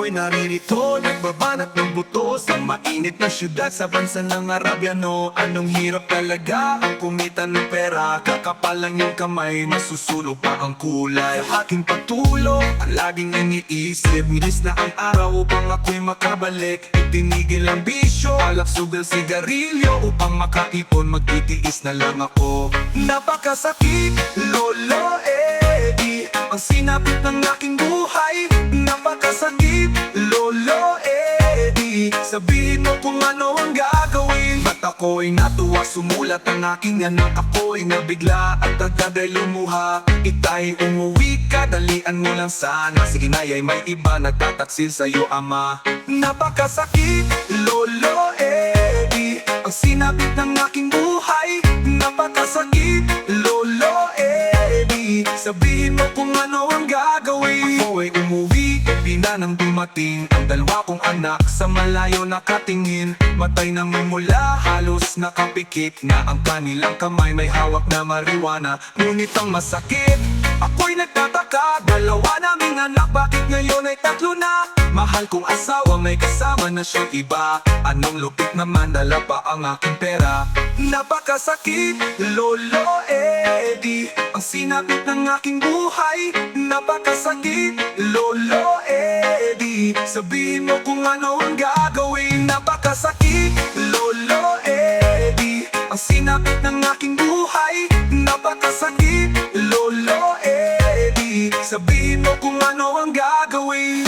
ako'y naririto, nagbabanat ng buto sa mainit na syudad sa bansa ng Arabiano. Anong hirap talaga ang kumita ng pera, kakapal lang yung kamay, nasusunog pa ang kulay. Aking pagtulog, ang laging iniisip, milis na ang araw upang ako'y makabalik. Itinigil ang bisyo, alak, sugal, sigarilyo, upang makaipon, magtitiis na lang ako. Napakasakit, Lolo Eddie, ang sinapit ng aking buhay. Napakasakit, Lolo Eddie, sabihin mo kung ano ang gagawin. Ba't ako'y natuwa, sumulat ang aking anak. Ako'y nabigla at agad ay lumuha. Itay, umuwi ka, dalian mo lang sana. Sige na, ay may iba nagtataksil sa'yo, ama. Napakasakit, Lolo Eddie, ang sinapit ng aking buhay. Napakasakit, Lolo Eddie, sabihin mo kung ano ang gagawin. Ako'y umuwi, di na nang dumating ang dalawa kong anak. Sa malayo nakatingin, matay nang mumula, halos nakapikit na ang kanilang kamay. May hawak na marijuana, ngunit ang masakit, ako'y nagtataka. Dalawa naming anak, bakit ngayon ay tatlo na? Mahal kong asawa, may kasama na siyang iba. Anong lupit naman, dala pa ang aking pera. Napakasakit, Lolo Eddie, ang sinapit ng aking buhay. Napakasakit, Lolo Eddie, sabihin mo kung ano ang gagawin. Napakasakit, Lolo Eddie, ang sinapit ng aking buhay. Napakasakit, Lolo Eddie, sabihin mo kung ano ang gagawin.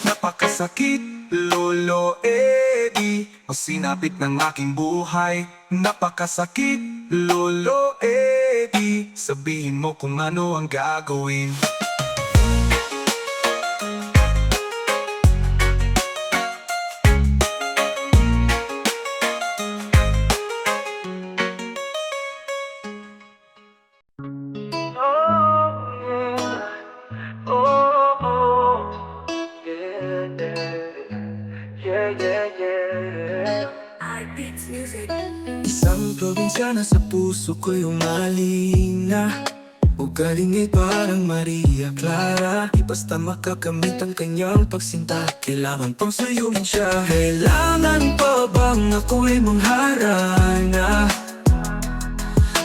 Napakasakit, Lolo Eddie, ang sinapit ng aking buhay. Napakasakit, Lolo Eddie, sabihin mo kung ano ang gagawin. Isang probinsya na sa puso ko'y umalina. Ugaling ay parang Maria Clara, di basta makakamit ang kanyang pagsinta. Kailangan pang suyuin siya. Kailangan pa bang ako'y mangharana?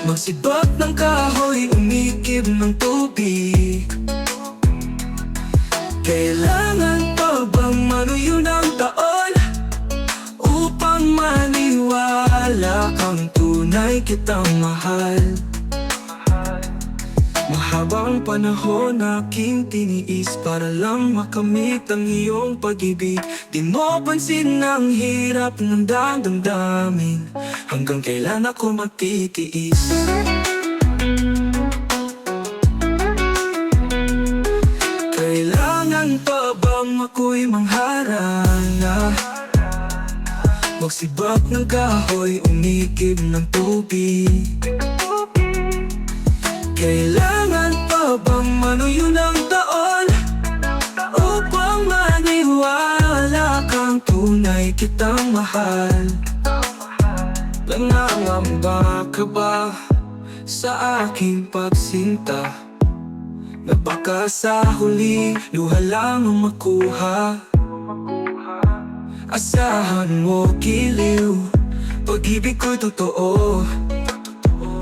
Magsibak ng kahoy, umikib ng tubig. Kailangan pa bang manuyo ng taon upang maniwala kang tunay kitang mahal? Mahabang panahon aking tiniis para lang makamit ang iyong pag-ibig. Di mo pansin ang hirap ng damdamin, hanggang kailan ako magtitiis? Kailangan pa bang ako'y mangharana? Magsibak ng kahoy, umikib ng tubig. Kailangan pa bang manuyo ng taon upang maniwala kang tunay kitang mahal? Nangangamba ka ba sa aking pagsinta, na baka sa huli luha lang ang makuha? Asahan mo giliw, pag-ibig ko'y totoo.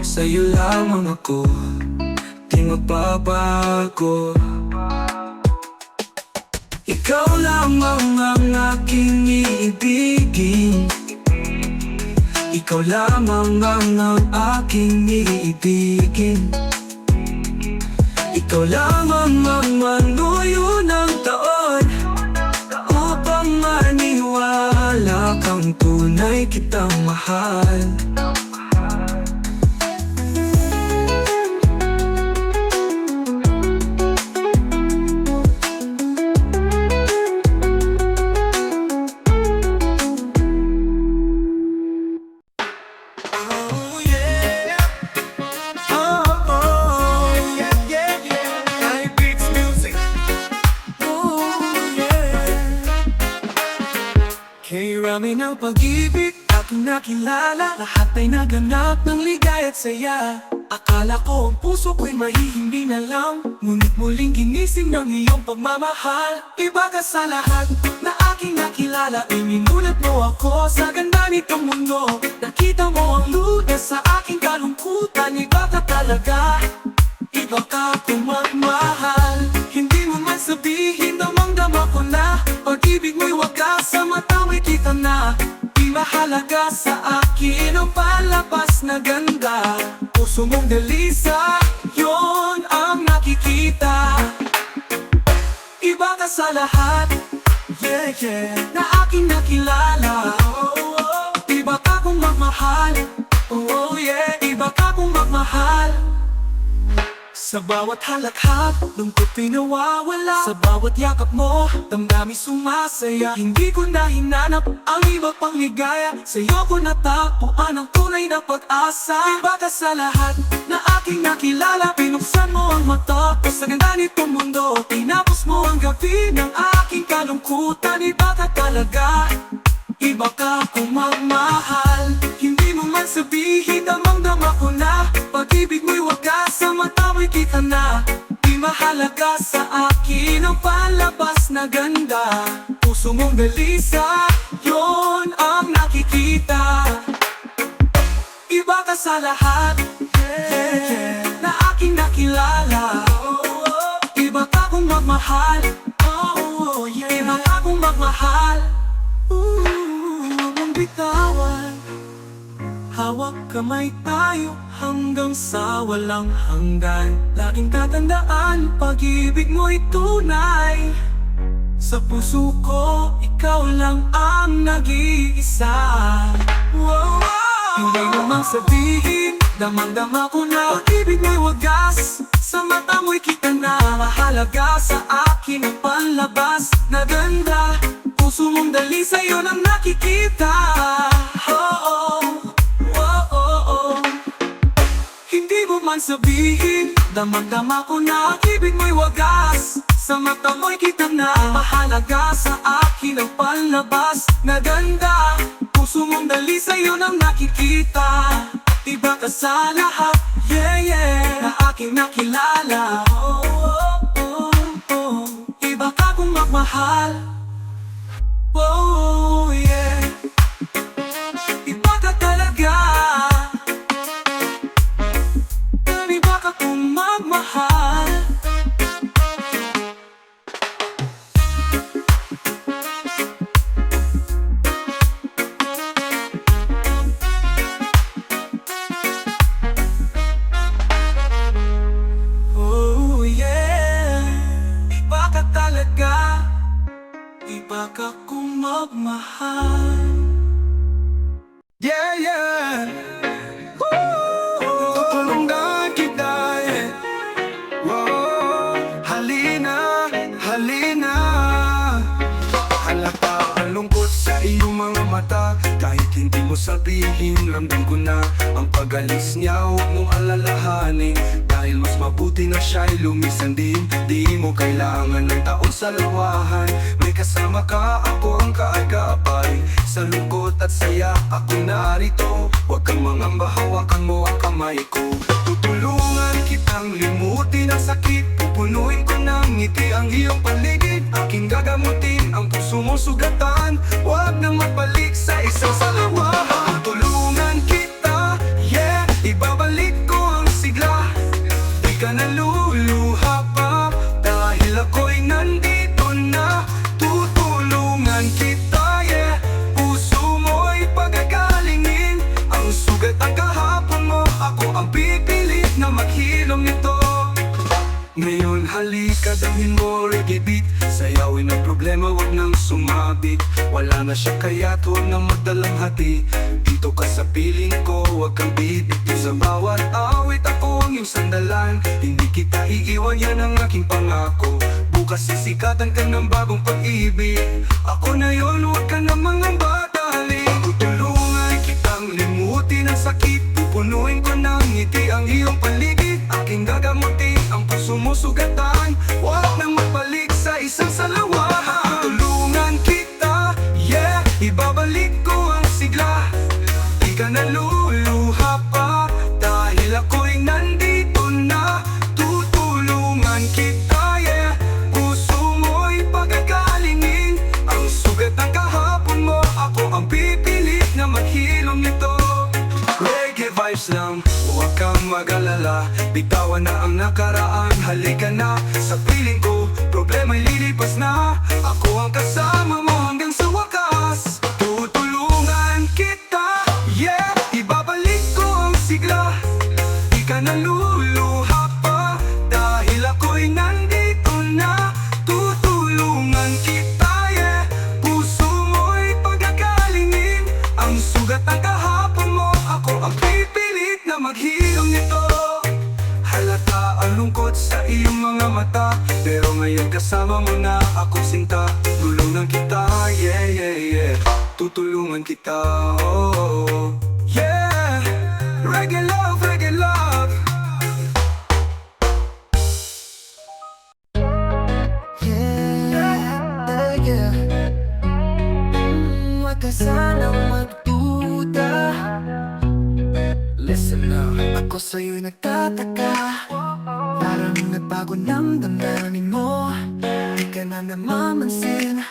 Sa'yo lamang ako, di magbabago. Ikaw lamang ang aking iibigin. Ikaw lamang ang aking iibigin. Ikaw lamang ang manuyo ng taon upang maniwala kang tunay kitang mahal. Marami ng pag-ibig at aking nakilala, lahat ay naganap ng ligaya at saya. Akala ko ang puso ko'y mahihindi na lang, ngunit muling ginising ng iyong pagmamahal. Iba ka sa lahat na aking nakilala, iminulat mo ako sa ganda nitong mundo. Nakita mo ang lunas sa aking kalungkutan, iba ka talaga, iba ka kung magmahal. Hindi mo man sabihin, damang-dama ko na pag-ibig mo'y wagas, sa mata mo'y kita na. Di mahalaga sa akin ang palabas na ganda, puso mong dalisa, yon ang nakikita. Iba ka sa lahat, yeah, yeah, na aking nakilala. Iba ka kung magmahal, oh yeah, iba ka kung magmahal. Sa bawat halakhak, lungkot'y nawawala. Sa bawat yakap mo, damdamin sumasaya. Hindi ko na hinanap ang iba pang ligaya, sa'yo ko natagpuan ang tunay na pag-asa. Iba ka sa lahat na aking nakilala, pinuksan mo ang mata ko sa ganda nitong mundo. Tinapos mo ang gabi ng aking kalungkutan. Iba ka talaga, iba ka kung magmahal. Hindi mo man sabihin, damang-dama ko na pag-ibig mo'y wagas, sa mata mo'y kita na. Di mahalaga sa akin ang palabas na ganda, puso mong dalisa, yon ang nakikita. Iba ka sa lahat, yeah, yeah, na aking nakilala. Iba ka kung magmahal, oh yeah, iba ka kung magmahal. Huwag mong bitawan, hawak kamay tayo hanggang sa walang hanggan. Laging tatandaan, pag-ibig mo'y tunay. Sa puso ko, ikaw lang ang nag-iisa. Wow, wow. Hindi mo mang sabihin, damang-dama ko na pag-ibig mo'y wagas, sa mata mo'y kita na. Mahalaga sa akin ang panlabas na ganda, puso mong dali sa'yo nang nakikita. Oh, oh. Hindi mo man sabihin, damang-dama ko na pag-ibig mo'y wagas, sa mata mo'y kita na. Mahalaga sa akin ang panlabas na ganda, puso mong dali sa'yo nang nakikita. Iba ka sa lahat, yeah, yeah, na aking nakilala. Iba ka kung magmahal, oh yeah, iba ka talaga, iba ka kung magmahal. Oh yeah, iba ka talaga, iba ka kung magmahal. Yeah, yeah. Tutulungan kita, yeah. Wow. Halina, halina. Halata ang lungkot sa iyong mga mata, kahit hindi mo sabihin, ramdam ko na ang pag-alis niya. Huwag mong alalahanin, dahil mas mabuti na siya'y lumisan din. Di mo kailangan ng taon sa lawahan, may kasama ka, ako ang kaagapay. Sa lungkot at saya, ako narito. Huwag kang mangamba, hawakan mo ang kamay ko. Tutulungan kitang limutin ang sakit, pupunuin ko ng ngiti ang iyong paligid. Aking gagamutin ang puso mo sugatan, huwag nang magbalik sa isang salawahan. Tutulungan kita, yeah, ibabalik ko ang sigla. Di ka naluluha pa, dahil ako'y nandito na. Tutulungan kita, yeah, puso mo'y pagagalingin. Ang sugat ang kahapon mo, ako ang pipilit na maghilom nito. Ngayon halika, damhin mo reggae beat, sayawin ang problema, wag nang sumabit. Wala na siya kaya't huwag nang magdalang hati. Dito ka sa piling ko, wag kang bibigti. Sa bawat awit ako ang iyong sandalan, hindi kita iiwan, yan ang aking pangako. Bukas sisikatan ka ng bagong pag-ibig, ako na yon, huwag ka na mangamba, darling. Tutulungan kitang limutin ang sakit, pupunuin ko ng ngiti ang iyong paligid. Aking gagamutin ang puso mo sugatan, huwag nang magbalik sa isang salawahan. Tulungan kita, yeah, ibabalik ko ang sigla. Huwag kang mag-alala, bitawan na ang nakaraan. Halika na sa piling ko, problema'y lilipas na. Ako ang kasama mo hanggang sa wakas. Tutulungan kita, yeah. Ibabalik ko ang sigla, di ka naluluha pa, dahil ako'y nandito na. Tutulungan kita, yeah. Puso mo'y pagkakalingin, ang sugat ng kahapon mo. Ako ang pipilit na maghilom nito. Halata ang lungkot sa iyong mga mata, pero ngayon kasama mo na ako sinta. Tulungan kita, yeah, yeah, yeah. Tutulungan kita, oh, oh, oh. Yeah, reggae love, reggae love. Yeah. Huwag ka sanang magduda. Listen now, ako sa'yo'y nagtataka. Parang nagbago ng damdamin mo, di ka na namamansin.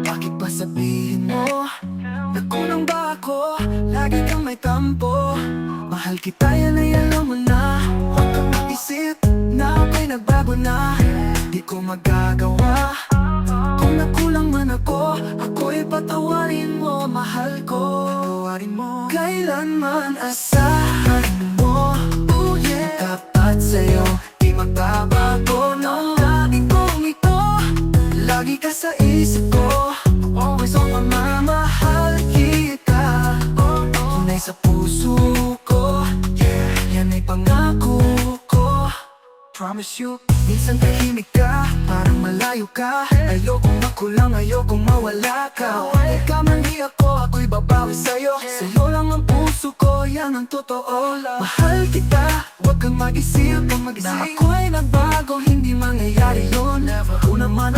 Bakit ba sabihin mo, nakulang ba ako? Lagi kang may tampo. Mahal kita, yan ay alam mo na. Huwag kang mag-isip na ako'y nagbago na. Di ko magagawa. Kung nakulang man ako, ako'y patawarin mo. Mahal ko, patawarin mo. Kailanman asahan mo, oh yeah. Tapat sa'yo, di magbabago ng lagi kong ito. Lagi ka sa isip ko, always on my mind. Mahal kita, tunay sa puso ko, yeah. Yan ay pangako ko, promise you. Minsan tahimik ka, parang malayo ka. Ayokong makulang, ayokong mawala ka. Ikaw man di ako, ako'y babawi sa'yo. Sa'yo lang ang puso ko, yan ang totoo lang. Mahal kita, huwag kang mag-isip na ako'y nagbago, hindi mangyayari yun. Ako naman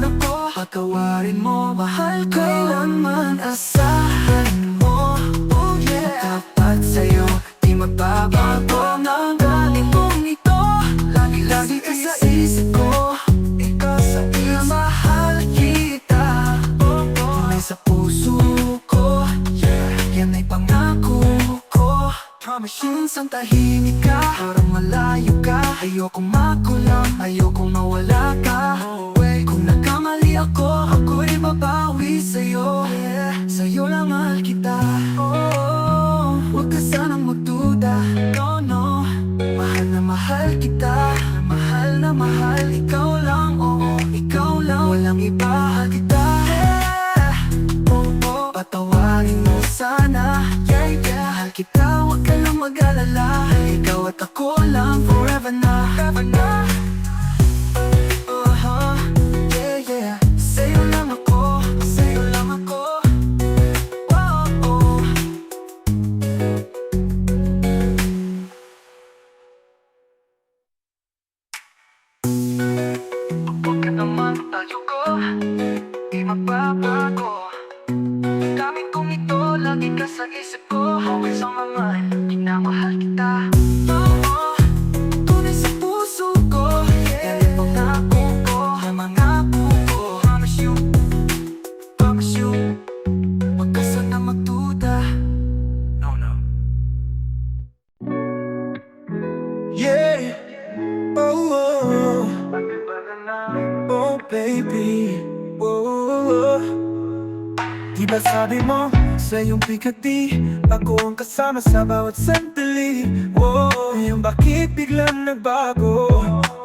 ako, patawarin mo. Mahal ko, kailanman asahan mo, oh yeah. Tapat sa'yo, di magbabago ng galing kong ito. Lagi ka sa isip ko, ikaw sa isip. Mahal kita, tunay sa puso ko, yeah. Yan ay pangako ko, promise. Minsan tahimik ka, parang malayo ka. Ayokong makulang, ayokong mawala ka. Kung nagkamali ako, ako'y babawi sa'yo, yeah. Sa'yo lang mahal kita, oh. Huwag ka sanang magduda, no, no. Mahal na mahal kita, mahal na mahal. Ikaw lang, oo, ikaw lang, walang iba kita, yeah. Oh, oh, patawarin mo sana, yeah, yeah. Mahal kita, huwag ka lang mag-alala. Ikaw at ako lang, forever na, forever na. Yeah, yeah. Sa'yo lang ako, sa'yo lang ako. Oh, oh. Huwag ka naman tayo ko, di magbabago. Gamit kong ito, lagi ka sa isip ko. Always on my mind, minamahal kita. Oh, oh. Tunay sa puso ko, yeah. Yan ang pangako ko, ang mangako ko. Promise you, promise you. Huwag ka sana magduda, no, no. Yeah, oh, oh, oh baby, oh. Diba sabi mo sa iyong pikati, ako ang kasama sa bawat sandali. Oh, yung bakit biglang nagbago?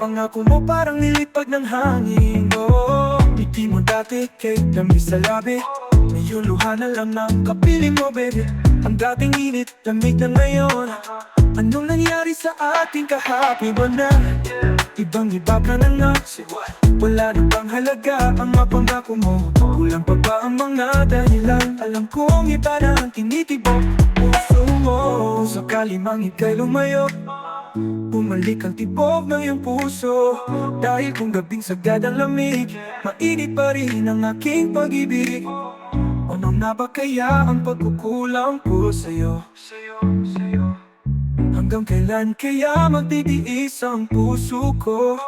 Pangako mo parang nilipad ng hangin. Oh, hindi mo dati kay dami sa labi, ngayon luha na lang ng kapiling mo baby. Ang dating init, lamig na ngayon. Anong nangyari sa ating kahapon ba na? Ibang iba ka na nga, wala na bang halaga ang mapangako mo? Kulang pa ba ang mga dahilan? Alam kong iba na ang tinitibok puso mo. Sakali mang ika'y lumayo, bumalik ang tibok ng iyong puso. Dahil kung gabing sagad ang lamig, mainit pa rin ang aking pag-ibig. Ano na ba kaya ang pagkukulang ko sa'yo? Hanggang kailan kaya magtitiis ang puso ko?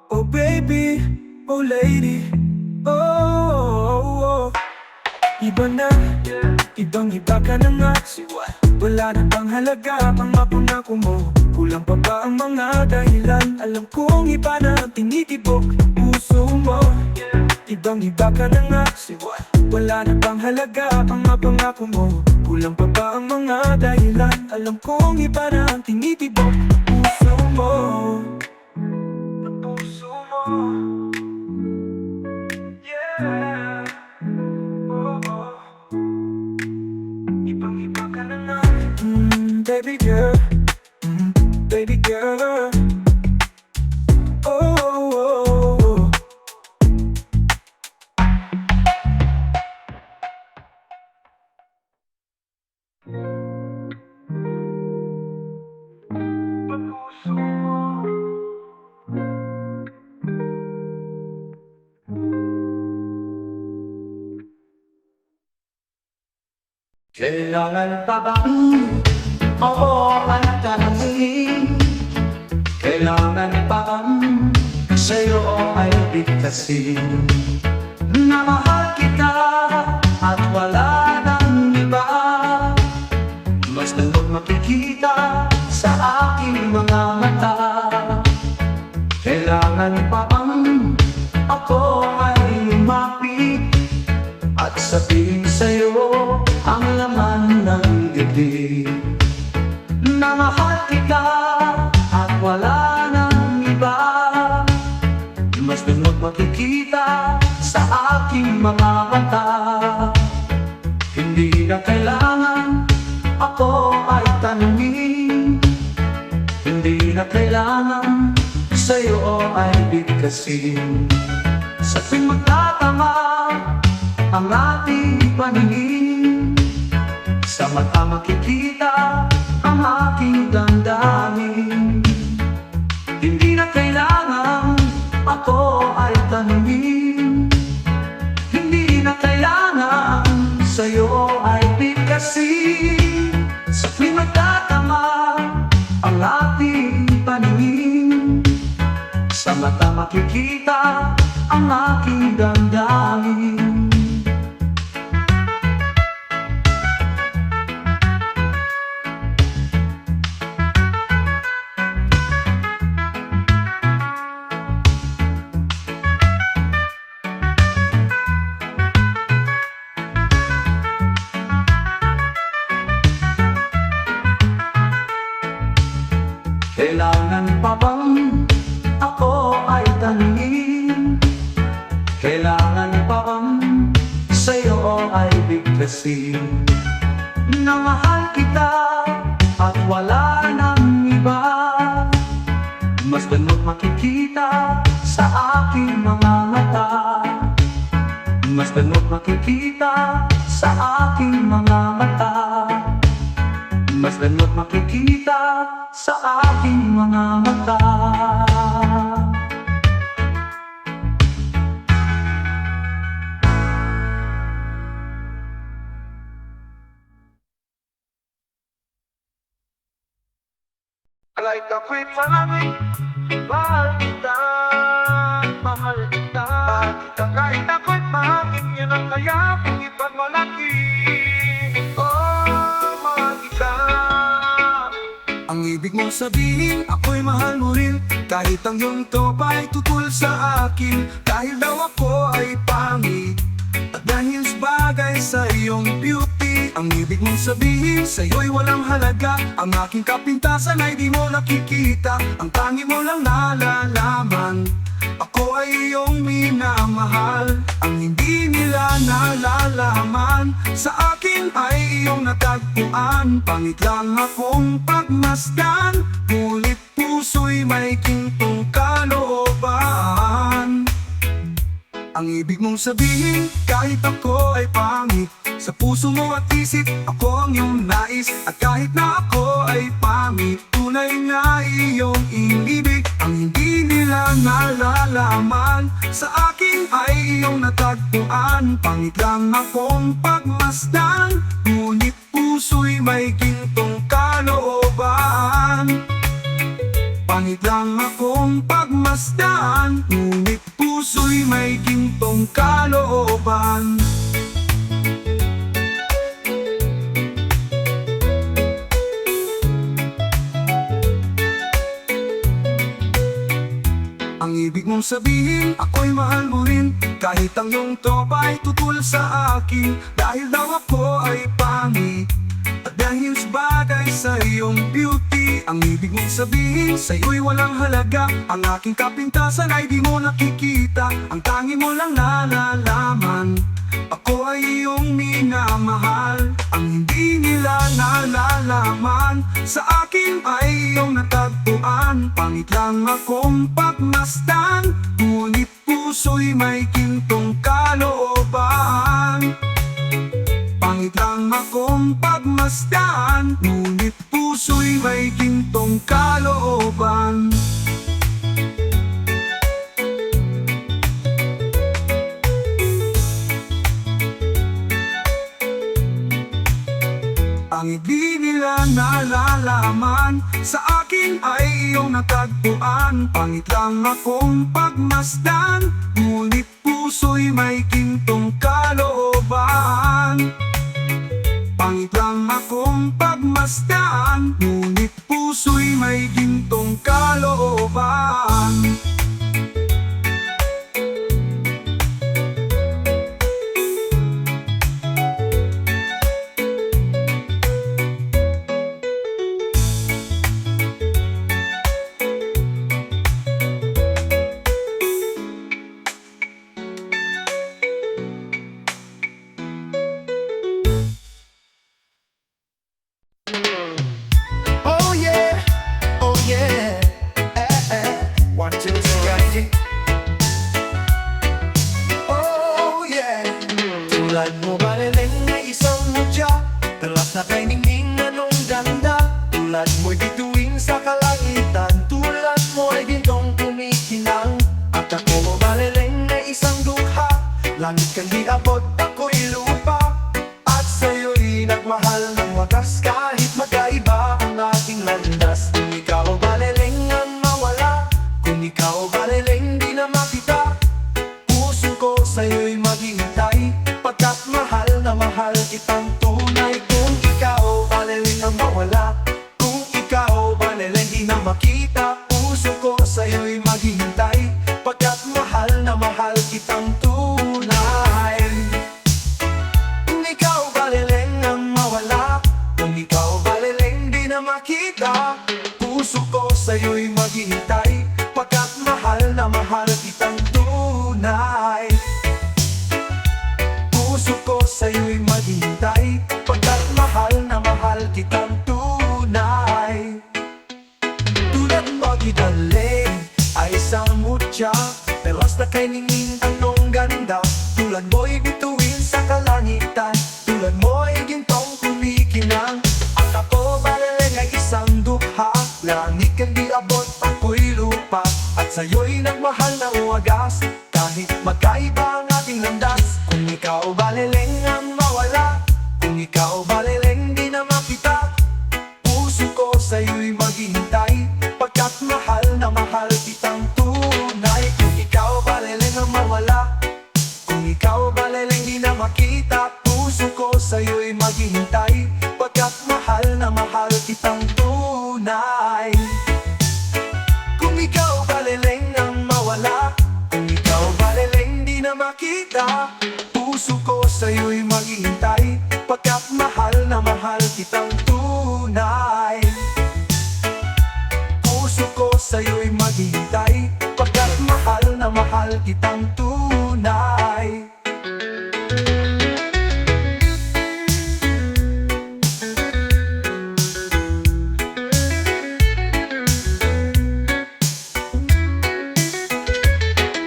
Oh baby, oh lady, oh, oh, oh. Iba na, ibang iba ka na nga. Wala na bang halaga ang mapangako mo? Kulang pa ba ang mga dahilan? Alam kong iba na ang tinitibok ng puso mo. Ibang iba ka na nga. Wala na bang halaga ang mapangako mo? Kulang pa ba ang mga dahilan? Alam kong iba na ang tinitibok ng puso mo. Puso mo. Yeah. Oh. Ibang-iba ka na nga. Baby girl. Baby girl. Oh. Puso mo. Kailangan pa bang oo ang tanongin? Kailangan pa bang sa'yo ay bigkasin? Na mahal kita at wala nang iba. Mas nalog makikita sa aking mga mata. Kailangan pa bang ako ay lumapit at sabihin sa'yo ang laman ng gabi? Na mahal kita at wala nang iba. Mas lunod makikita sa aking mga mata. Hindi na kailangan ako ay tanungin. Hindi na kailangan sa'yo ay bigkasin. Sa tuwing magtatama ang ating paningin, sa mata makikita ang aking damdamin. Hindi na kailangan ako ay tanungin. Hindi na kailangan sa'yo ay bigkasin. Sa tuwing magtatama ang ating paningin, sa mata makikita ang aking damdamin. Kailangan pa bang ako ay tanungin? Kailangan pa bang sa'yo ay bigkasin? Na mahal kita at wala nang iba. Mas ganun makikita sa aking mga mata. Mas ganun makikita sa aking mga mata. Mas ganun makikita sa aking mga mata. Kahit ako'y maraming mahal kita, mahal kita. Kahit ako'y mahangin, yun ang kaya kong ipagmalaki. Oh, mahal kita. Ang ibig mong sabihin, ako'y mahal mo rin. Kahit ang iyong topa'y tutol sa akin. Dahil daw ako ay pangit at dahil bagay sa iyong beauty. Ang ibig mong sabihin, sa'yo'y walang halaga. Ang aking kapintasan ay di mo nakikita. Ang tangi mo lang nalalaman, ako ay iyong minamahal. Ang hindi nila nalalaman, sa akin ay iyong natagpuan. Pangit lang akong pagmasdan, ngunit puso'y may gintong kalooban. Ang ibig mong sabihin, kahit ako ay pangit, sa puso mo at isip, ako ang iyong nais. At kahit na ako ay pangit, tunay na iyong inibig. Ang hindi nila nalalaman, sa akin ay iyong natagpuan. Pangit lang akong pagmasdan, ngunit puso'y may gintong kalooban. Pangit lang akong pagmasdan, ngunit puso'y may gintong kalooban. ibig mong sabihin, ako'y mahal mo rin. Kahit ang iyong tropa ay tutul sa akin, dahil daw ako ay pangit at dahil sa bagay sa iyong beauty. Ang ibig mong sabihin, sa'yo'y walang halaga. Ang aking kapintasan ay di mo nakikita. Ang tangi mo lang nalalaman, ako ay iyong minamahal. Ang hindi nila nalalaman, sa akin ay iyong natagpuan. Pangit lang akong pagmasdan, ngunit puso'y may gintong kalooban. Pangit lang akong pagmasdan, ngunit puso'y may gintong kalooban. Ang hindi nila nalalaman, sa akin ay iyong natagpuan. Pangit lang akong pagmasdan, ngunit puso'y may gintong kalooban. Pangit lang akong pagmasdan, ngunit puso'y may gintong kalooban. Oh yeah, oh yeah, one, two, three, oh yeah. Tulad mo baliling na isang mutya, talas na kay ningning anong ganda. Tulad mo'y bituin sa kalangitan, tulad mo'y gintong kumikinang. At ako mo baliling na isang dukha, langit kang di abot, ako'y lupa. At sa'yo'y nagmahal ng wagas, kahit magkaiba ang ating landas. Kung ikaw baliling ang mawala, kung ikaw baliling di na makita, puso ko sa'yo'y maghihintay, pagkat mahal na mahal kitang tunay. Kung ikaw baliling ang mawala, kung ikaw baliling di na makita, puso ko sa'yo'y maghihintay, pagkat mahal na mahal kitang tunay. Kung ikaw baliling ang mawala, kung ikaw baliling di na makita, puso ko sa'yo'y maghihintay, pagkat mahal na mahal kitang tunay. Puso ko sa'yo'y maghihintay, pagkat mahal na mahal kitang tunay. Tulad mo gidaling ay isang mutya, pelas na kay ningning anong ganda. Tulad mo'y bituin sa kalangitan, tulad mo'y gintong kumikinang. At ako baliling ay isang dukha, langit kang di abot, ako'y lupa. At sa'yo'y nagmahal na wagas, kahit magkaiba ang ating landas. Kung ikaw baliling ang mawala, kung ikaw baliling di na makita, puso ko sa'yo'y maghihintay, pagkat mahal na mahal kitang tunay. Kung ikaw baliling ang mawala, kung ikaw baliling di na makita, puso ko sa'yo'y maghihintay, pagkat mahal na mahal kitang tunay. Kung ikaw baliling ang mawala, kung ikaw baliling di na makita, puso ko sa'yo'y maghihintay, pagkat mahal na mahal kitang tunay. Puso ko sa'yo'y maghihintay, pagkat mahal na mahal kitang tunay.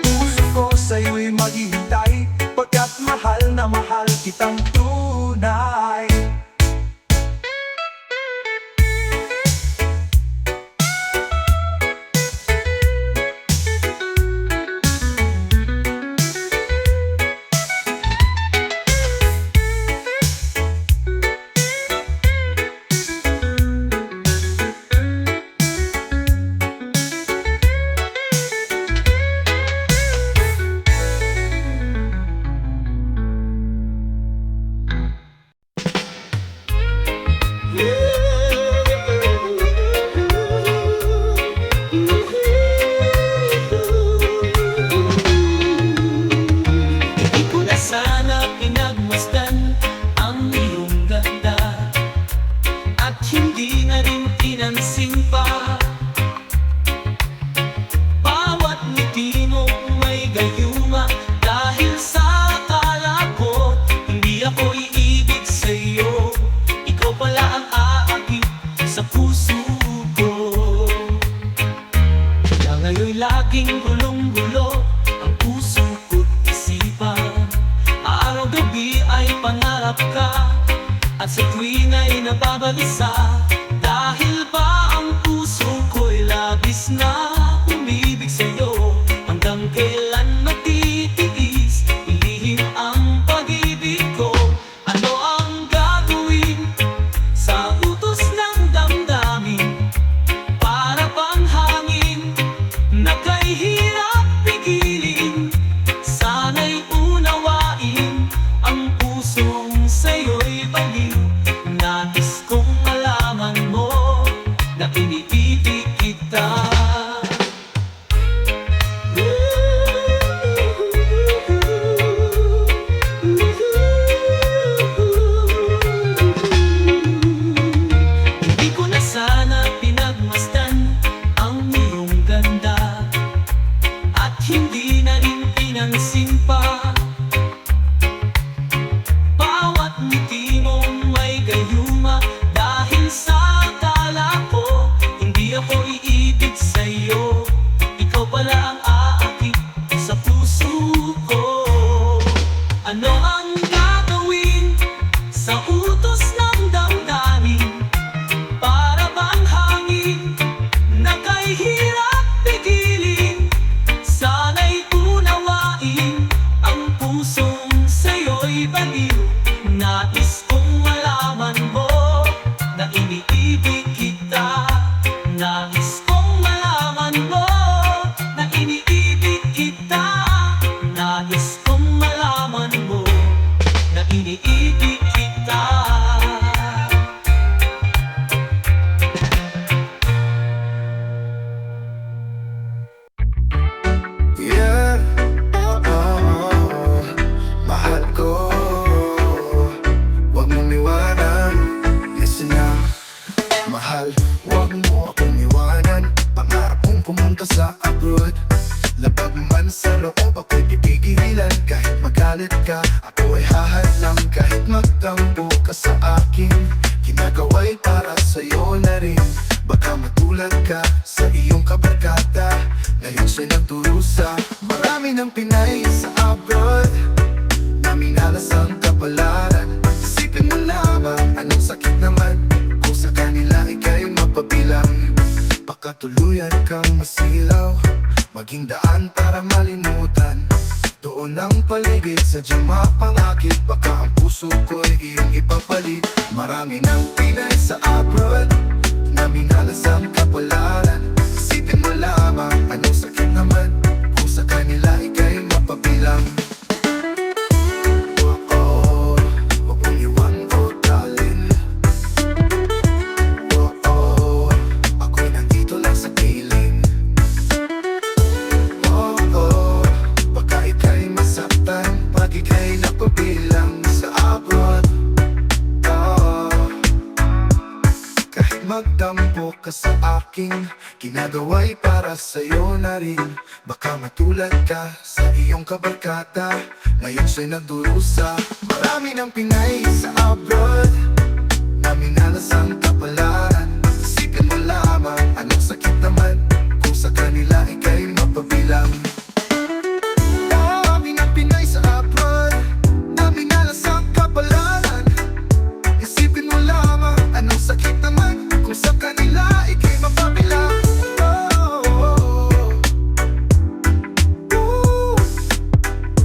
Puso ko sa'yo'y maghihintay, pagkat mahal na mahal kitang tunay. pinansin pa. Bawat ngiti mo may gayuma, dahil sa akala ko hindi ako iibig sa'yo. Ikaw pala ang aakit sa puso ko. Kaya ngayon'y laging gulong-gulo ang puso ko't isipan. Araw-gabi ay pangarap ka, at sa tuwing ay nababalisa. Dahil ba ang puso ko'y labis na umibig sa'yo? Hanggang kailan matitiis ilihim ang pag-ibig ko? Ano ang gagawin sa utos ng damdamin? Para bang hangin na kay hirap pigilin? Sana'y unawain ang pusong sa'yo'y baliw. Nais kong malaman mo na iniibig kita. Hindi ko na sana pinagmasdan ang iyong ganda, at hindi na rin pinansin pa. Bawat ngiti mo may gayuma, dahil sa akala ko hindi ako iibig sa'yo. Ikaw pala ang aakit sa puso ko. Ano ang gagawin sa utos ng damdamin? Para bang hangin na kay hirap pigilin? Sana'y unawain ang pusong sa'yo'y baliw. Nais kong malaman mo na iniibig kita. Nais kong malaman mo na iniibig kita. Nais kong malaman mo na iniibig kita. Yeah, mahal ko, wag mong iwanan. Listen na, mahal, wag mo akong iwanan. Pangarap kong pumunta sa abroad. Labag man sa loob ako'y pipigilan. Kahit magalit ka, ako ay hahadlang. Kahit magtampo ka sa akin, ginagawa'y para sa'yo na rin. Baka matulad ka sa iyong kabarkada, ngayon siya'y nagturusa. Marami ng Pinay sa abroad na minalas ang kapalaran. Isipin mo lamang, anong sakit naman kung sa kanila ika'y mapabilang. Pakatuluyan kang masilaw, maging daan para malimutan. Doon ang paligid, sadyang mapangakit. Baka ang puso ko'y iyong ipapalit. Marami ng Pinay sa abroad na minalas ang kapalaran. Isipin mo lamang, anong sakit naman kung sa kanila ika'y mapabilang. Oh, wag mong iwan, oh darling. Oh, ako'y nandito lang sa piling. Oh, baka ika'y masaktan pag ika'y napabilang sa abroad. Kahit magtampo ka sa akin, ginagawa'y para sa'yo na rin. Baka matulad ka sa iyong kabarkada, ngayon siya'y nagdurusa. Marami ng Pinay sa abroad na minalas ang kapalaran. Isipin mo lamang, anong sakit naman kung sa kanila ika'y mapabilang. Marami ng Pinay sa abroad na minalas ang kapalaran. Isipin mo lamang, anong sakit naman kung sa kanila ika'y mapabilang.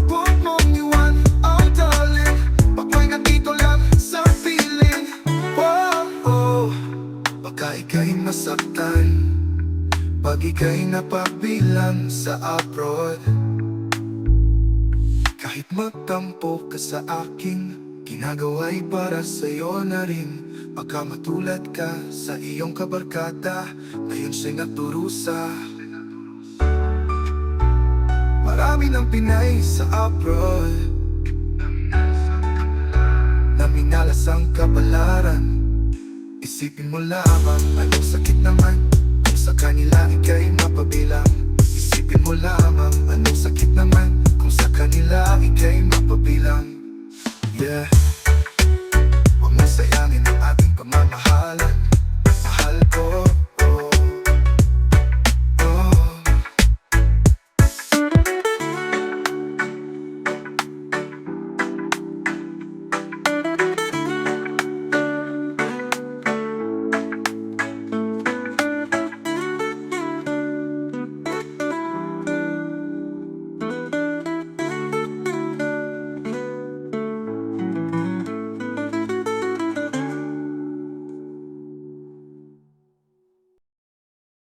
Huwag mong iwan, oh darling. Ako'y nandito lang sa piling. Baka ika'y masaktan pag ika'y napabilang sa abroad. Kahit magtampo ka sa akin, ginagawa'y para sa'yo na rin. Baka matulad ka sa iyong kabarkada, ngayon siya'y nagturusa. Marami ng Pinay sa abroad na minalas ang kapalaran. Isipin mo lamang, anong sakit naman kung sa kanila ika'y mapabilang. Isipin mo lamang, anong sakit naman kung sa kanila ika'y mapabilang. Yeah, huwag mo sayangin ang ating pamamahal.